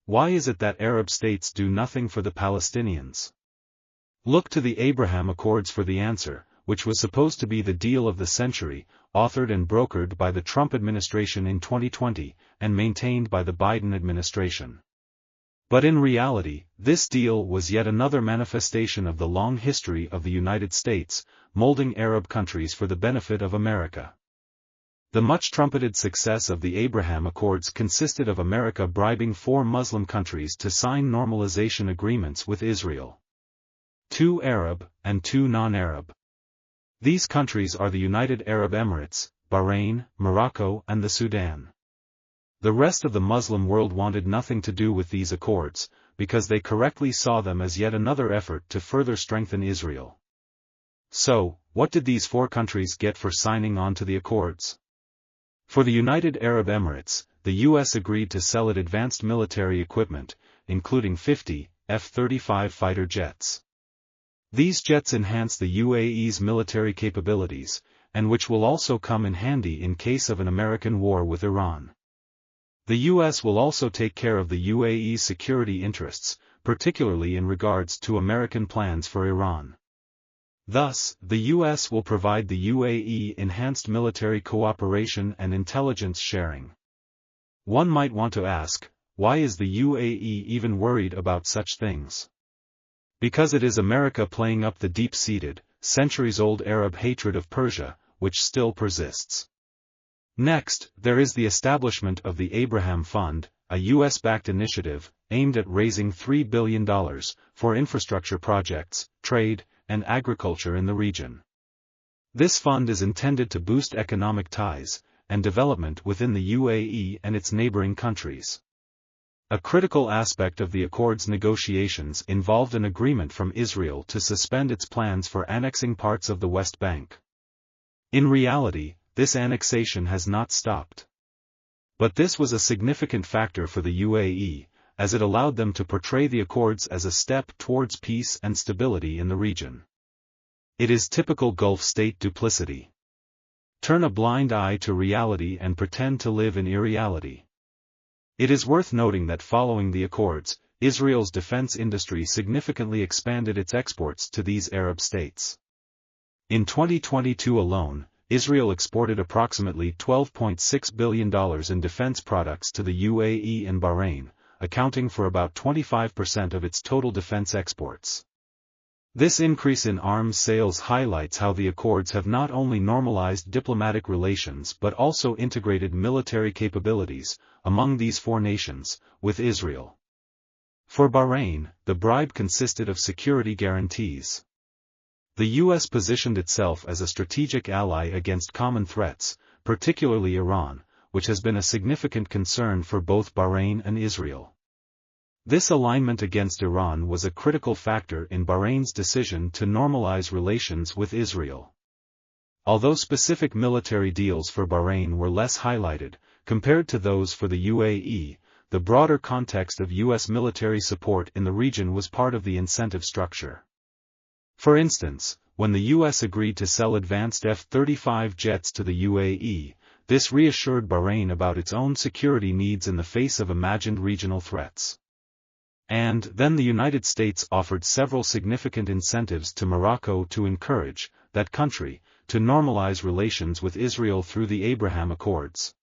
Why is it that Arab states do nothing for the Palestinians? Look to the Abraham Accords for the answer, which was supposed to be the deal of the century, authored and brokered by the Trump administration in 2020, and maintained by the Biden administration. But in reality, this deal was yet another manifestation of the long history of the United States, molding Arab countries for the benefit of America. The much-trumpeted success of the Abraham Accords consisted of America bribing 4 Muslim countries to sign normalization agreements with Israel. 2 Arab, and 2 non-Arab. These countries are the United Arab Emirates, Bahrain, Morocco and the Sudan. The rest of the Muslim world wanted nothing to do with these accords, because they correctly saw them as yet another effort to further strengthen Israel. So, what did these 4 countries get for signing on to the accords? For the United Arab Emirates, the U.S. agreed to sell it advanced military equipment, including 50 F-35 fighter jets. These jets enhance the UAE's military capabilities, and which will also come in handy in case of an American war with Iran. The U.S. will also take care of the UAE's security interests, particularly in regards to American plans for Iran. Thus, the U.S. will provide the UAE enhanced military cooperation and intelligence sharing. One might want to ask, why is the UAE even worried about such things? Because it is America playing up the deep-seated, centuries-old Arab hatred of Persia, which still persists. Next, there is the establishment of the Abraham Fund, a U.S.-backed initiative, aimed at raising $3 billion, for infrastructure projects, trade, and agriculture in the region. This fund is intended to boost economic ties, and development within the UAE and its neighboring countries. A critical aspect of the accords negotiations involved an agreement from Israel to suspend its plans for annexing parts of the West Bank. In reality, this annexation has not stopped. But this was a significant factor for the UAE, as it allowed them to portray the accords as a step towards peace and stability in the region. It is typical Gulf state duplicity. Turn a blind eye to reality and pretend to live in irreality. It is worth noting that following the accords, Israel's defense industry significantly expanded its exports to these Arab states. In 2022 alone, Israel exported approximately $12.6 billion in defense products to the UAE and Bahrain, accounting for about 25% of its total defense exports. This increase in arms sales highlights how the accords have not only normalized diplomatic relations but also integrated military capabilities, among these 4 nations, with Israel. For Bahrain, the bribe consisted of security guarantees. The U.S. positioned itself as a strategic ally against common threats, particularly Iran, which has been a significant concern for both Bahrain and Israel. This alignment against Iran was a critical factor in Bahrain's decision to normalize relations with Israel. Although specific military deals for Bahrain were less highlighted, compared to those for the UAE, the broader context of U.S. military support in the region was part of the incentive structure. For instance, when the U.S. agreed to sell advanced F-35 jets to the UAE, this reassured Bahrain about its own security needs in the face of imagined regional threats. And then the United States offered several significant incentives to Morocco to encourage that country to normalize relations with Israel through the Abraham Accords.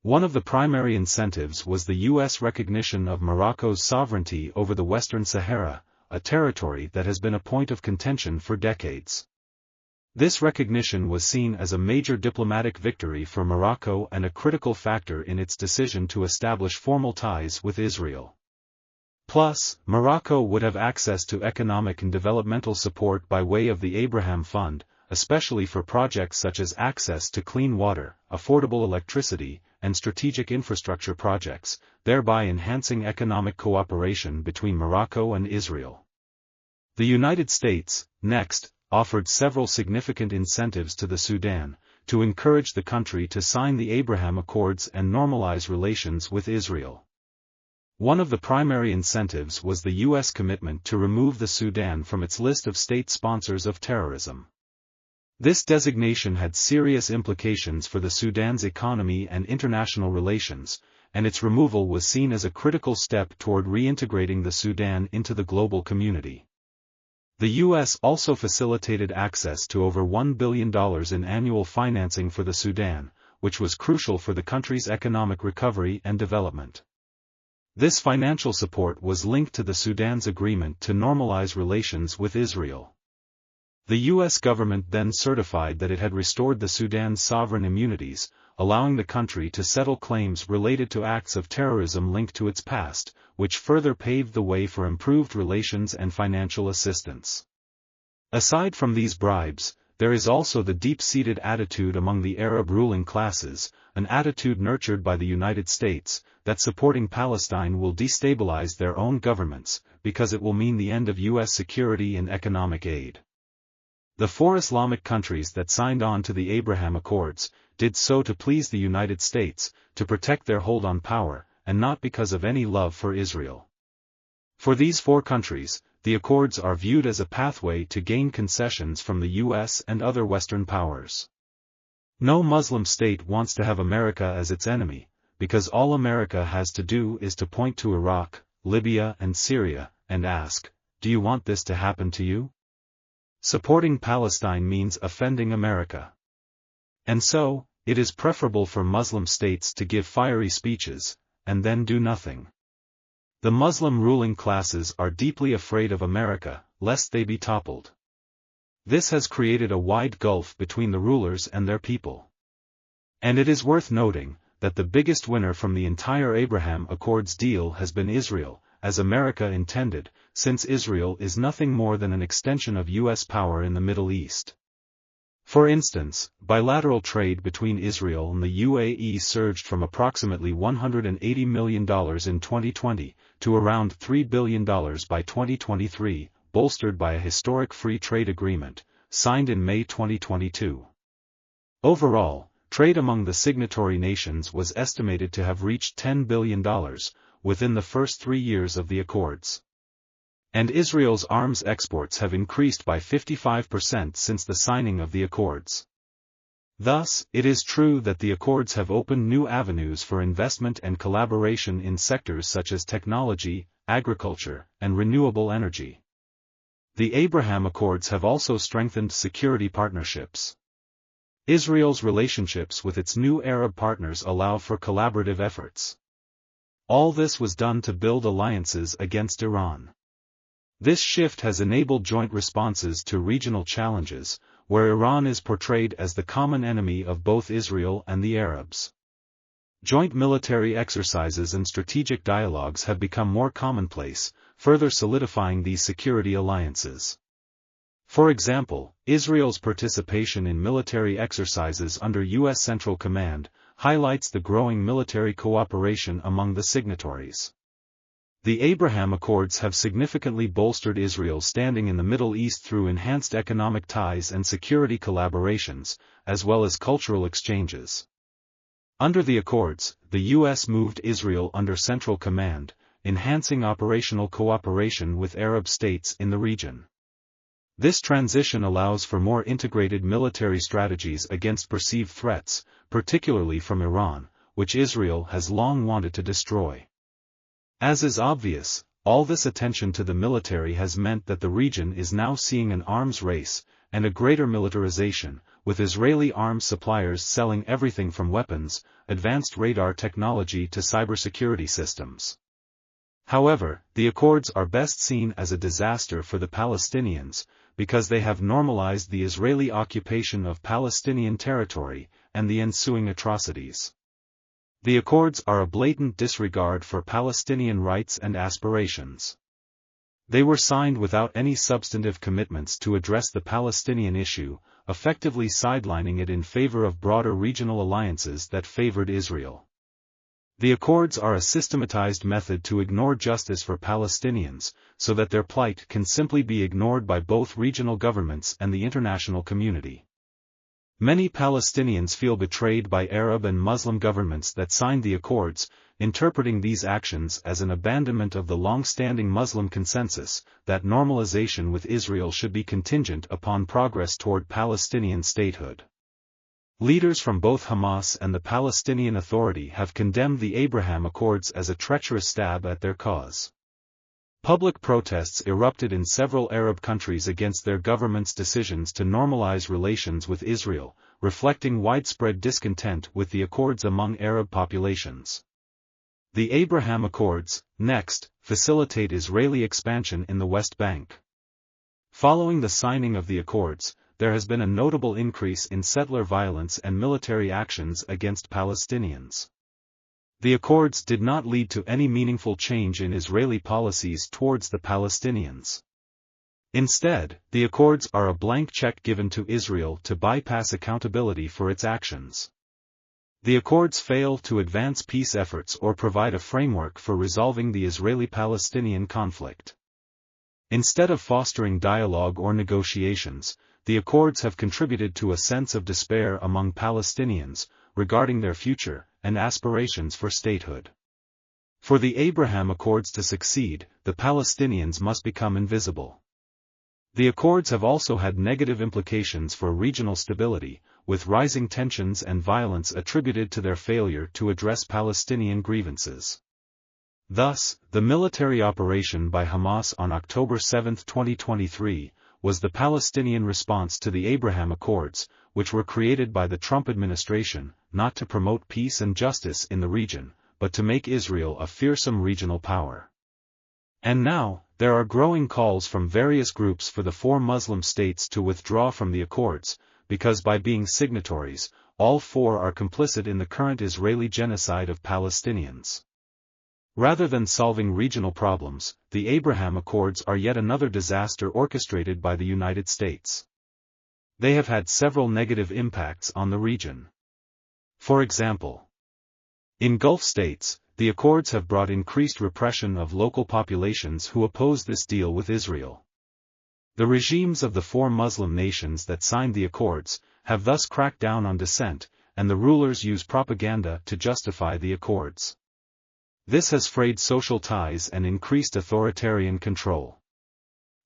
One of the primary incentives was the U.S. recognition of Morocco's sovereignty over the Western Sahara, a territory that has been a point of contention for decades. This recognition was seen as a major diplomatic victory for Morocco and a critical factor in its decision to establish formal ties with Israel. Plus, Morocco would have access to economic and developmental support by way of the Abraham Fund, especially for projects such as access to clean water, affordable electricity, and strategic infrastructure projects, thereby enhancing economic cooperation between Morocco and Israel. The United States, next, offered several significant incentives to the Sudan, to encourage the country to sign the Abraham Accords and normalize relations with Israel. One of the primary incentives was the U.S. commitment to remove the Sudan from its list of state sponsors of terrorism. This designation had serious implications for the Sudan's economy and international relations, and its removal was seen as a critical step toward reintegrating the Sudan into the global community. The U.S. also facilitated access to over $1 billion in annual financing for the Sudan, which was crucial for the country's economic recovery and development. This financial support was linked to the Sudan's agreement to normalize relations with Israel. The U.S. government then certified that it had restored the Sudan's sovereign immunities, allowing the country to settle claims related to acts of terrorism linked to its past, which further paved the way for improved relations and financial assistance. Aside from these bribes, there is also the deep-seated attitude among the Arab ruling classes, an attitude nurtured by the United States, that supporting Palestine will destabilize their own governments, because it will mean the end of U.S. security and economic aid. The four Islamic countries that signed on to the Abraham Accords did so to please the United States, to protect their hold on power, and not because of any love for Israel. For these four countries, the Accords are viewed as a pathway to gain concessions from the U.S. and other Western powers. No Muslim state wants to have America as its enemy, because all America has to do is to point to Iraq, Libya and Syria, and ask, "Do you want this to happen to you?" Supporting Palestine means offending America. And so, it is preferable for Muslim states to give fiery speeches, and then do nothing. The Muslim ruling classes are deeply afraid of America, lest they be toppled. This has created a wide gulf between the rulers and their people. And it is worth noting, that the biggest winner from the entire Abraham Accords deal has been Israel, as America intended, since Israel is nothing more than an extension of U.S. power in the Middle East. For instance, bilateral trade between Israel and the UAE surged from approximately $180 million in 2020, to around $3 billion by 2023, bolstered by a historic free trade agreement, signed in May 2022. Overall, trade among the signatory nations was estimated to have reached $10 billion, within the first 3 years of the Accords. And Israel's arms exports have increased by 55% since the signing of the Accords. Thus, it is true that the Accords have opened new avenues for investment and collaboration in sectors such as technology, agriculture, and renewable energy. The Abraham Accords have also strengthened security partnerships. Israel's relationships with its new Arab partners allow for collaborative efforts. All this was done to build alliances against Iran. This shift has enabled joint responses to regional challenges, where Iran is portrayed as the common enemy of both Israel and the Arabs. Joint military exercises and strategic dialogues have become more commonplace, further solidifying these security alliances. For example, Israel's participation in military exercises under U.S. Central Command highlights the growing military cooperation among the signatories. The Abraham Accords have significantly bolstered Israel's standing in the Middle East through enhanced economic ties and security collaborations, as well as cultural exchanges. Under the Accords, the U.S. moved Israel under Central Command, enhancing operational cooperation with Arab states in the region. This transition allows for more integrated military strategies against perceived threats, particularly from Iran, which Israel has long wanted to destroy. As is obvious, all this attention to the military has meant that the region is now seeing an arms race, and a greater militarization, with Israeli arms suppliers selling everything from weapons, advanced radar technology to cybersecurity systems. However, the Accords are best seen as a disaster for the Palestinians, because they have normalized the Israeli occupation of Palestinian territory, and the ensuing atrocities. The Accords are a blatant disregard for Palestinian rights and aspirations. They were signed without any substantive commitments to address the Palestinian issue, effectively sidelining it in favor of broader regional alliances that favored Israel. The Accords are a systematized method to ignore justice for Palestinians, so that their plight can simply be ignored by both regional governments and the international community. Many Palestinians feel betrayed by Arab and Muslim governments that signed the Accords, interpreting these actions as an abandonment of the long-standing Muslim consensus that normalization with Israel should be contingent upon progress toward Palestinian statehood. Leaders from both Hamas and the Palestinian Authority have condemned the Abraham Accords as a treacherous stab at their cause. Public protests erupted in several Arab countries against their government's decisions to normalize relations with Israel, reflecting widespread discontent with the accords among Arab populations. The Abraham Accords, next, facilitate Israeli expansion in the West Bank. Following the signing of the accords, there has been a notable increase in settler violence and military actions against Palestinians. The accords did not lead to any meaningful change in Israeli policies towards the Palestinians. Instead, the accords are a blank check given to Israel to bypass accountability for its actions. The accords fail to advance peace efforts or provide a framework for resolving the Israeli-Palestinian conflict. Instead of fostering dialogue or negotiations, the accords have contributed to a sense of despair among Palestinians regarding their future and aspirations for statehood. For the Abraham Accords to succeed, the Palestinians must become invisible. The accords have also had negative implications for regional stability, with rising tensions and violence attributed to their failure to address Palestinian grievances. Thus, the military operation by Hamas on October 7, 2023, was the Palestinian response to the Abraham Accords, which were created by the Trump administration, not to promote peace and justice in the region, but to make Israel a fearsome regional power. And now, there are growing calls from various groups for the four Muslim states to withdraw from the accords, because by being signatories, all four are complicit in the current Israeli genocide of Palestinians. Rather than solving regional problems, the Abraham Accords are yet another disaster orchestrated by the United States. They have had several negative impacts on the region. For example, in Gulf states, the accords have brought increased repression of local populations who oppose this deal with Israel. The regimes of the four Muslim nations that signed the accords have thus cracked down on dissent, and the rulers use propaganda to justify the accords. This has frayed social ties and increased authoritarian control.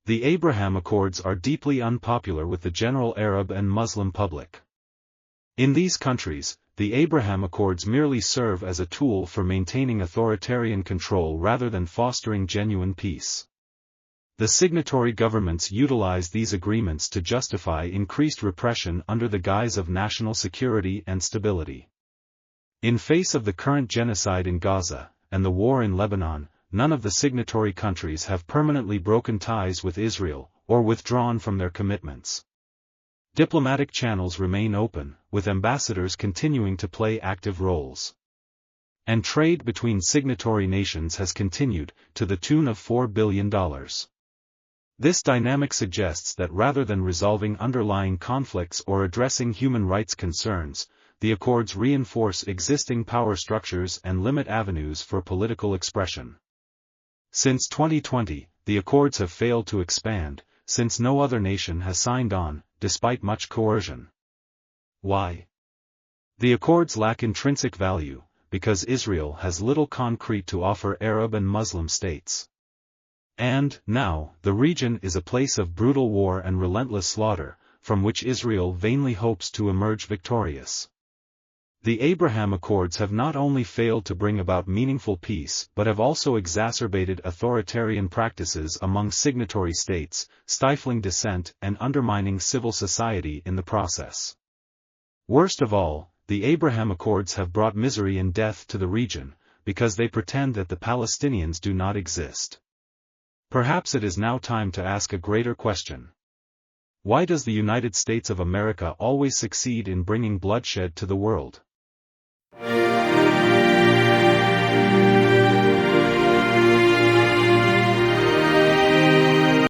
The Abraham Accords are deeply unpopular with the general Arab and Muslim public. In these countries, the Abraham Accords merely serve as a tool for maintaining authoritarian control rather than fostering genuine peace. The signatory governments utilize these agreements to justify increased repression under the guise of national security and stability. In face of the current genocide in Gaza, and the war in Lebanon, none of the signatory countries have permanently broken ties with Israel, or withdrawn from their commitments. Diplomatic channels remain open, with ambassadors continuing to play active roles. And trade between signatory nations has continued, to the tune of $4 billion. This dynamic suggests that rather than resolving underlying conflicts or addressing human rights concerns, the accords reinforce existing power structures and limit avenues for political expression. Since 2020, the accords have failed to expand, since no other nation has signed on, despite much coercion. Why? The accords lack intrinsic value, because Israel has little concrete to offer Arab and Muslim states. And, now, the region is a place of brutal war and relentless slaughter, from which Israel vainly hopes to emerge victorious. The Abraham Accords have not only failed to bring about meaningful peace but have also exacerbated authoritarian practices among signatory states, stifling dissent and undermining civil society in the process. Worst of all, the Abraham Accords have brought misery and death to the region, because they pretend that the Palestinians do not exist. Perhaps it is now time to ask a greater question. Why does the United States of America always succeed in bringing bloodshed to the world?